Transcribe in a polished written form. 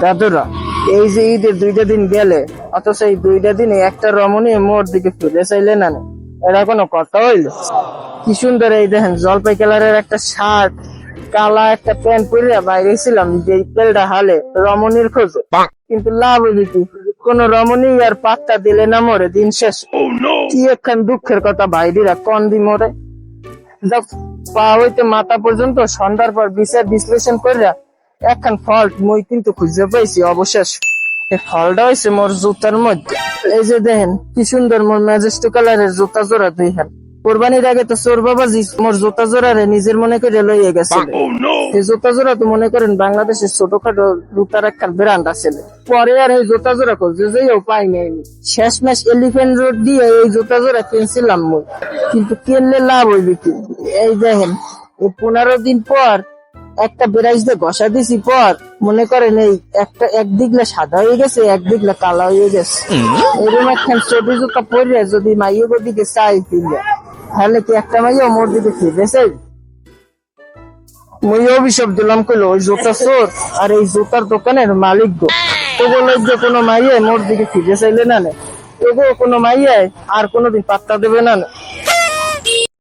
দাদুরা, এই যে ঈদের 2টা দিন গেলে, অথচ এই 2টা দিনে একটা রমণী মোর দিকে ফিরে চাইলে না, এটা কোনো কথা হইলো? কি সুন্দর এই দেখেন জলপাই কালারের একটা শার্ট, কালা একটা প্যান্ট পরে বাইরে ছিলাম যে তেলটা হালে রমণীর খোঁজে, কিন্তু লাভ হইল কি? কোন রমণী আর পাত্তা দিলে না মোরে, দিন শেষ। কি একখান দুঃখের কথা ভাইডিরা, কন দি মোরে। যাক, পা হইতে মাথা পর্যন্ত সন্ধ্যার পর বিচার বিশ্লেষণ করিয়া একখান ফল্ট মই কিন্তু খুঁজে পাইছি অবশেষ। এই ফলটা হয়েছে মোর জুতার মধ্যে। এই যে দেখেন কি সুন্দর মোর ম্যাজেস্টিক কালারের জুতা জোড়া দুইখান। কোরবানির আগে তো চোর বাবাজি মোর জুতা জোড়ারে নিজের মনে করে লইয়ে গেছে। এই জুতা জোড়া তো মনে করেন বাংলাদেশের ছোটখাটো জুতার একখান ব্র্যান্ড আছে। পরে আর এই জুতা জোড়া খুঁজে যেও পাই নাই। শেষমেশ এলিফ্যান্ট রোড দিয়ে এই জুতা জোড়া কিনছিলাম মই, কিন্তু কিনলে লাভ হইবে কি? এই দেখেন এই 15 দিন পর একটা ব্রাশ দিয়ে ঘষা দিছি পর মনে করেন এই একটা একদিকলে সাদা হয়ে গেছে, একদিকলে কালা হয়ে গেছে। এরকম একখান ছোট জুতা পরে যদি মাইয়ের দিকে চাই ফিরলে, তাহলে কি একটা মাইয়া মোর দিকে ফিরে চাই? মই অভিশাপ দিলাম কইলো ওই জুতা চোর আর এই জুতার দোকানের মালিক গো। তো বলে যে কোনো মাইয়া মোর দিকে ফিরে চাইলে না, তবুও কোনো মাইয়ায় আর কোনোদিন পাত্তা দেবে না।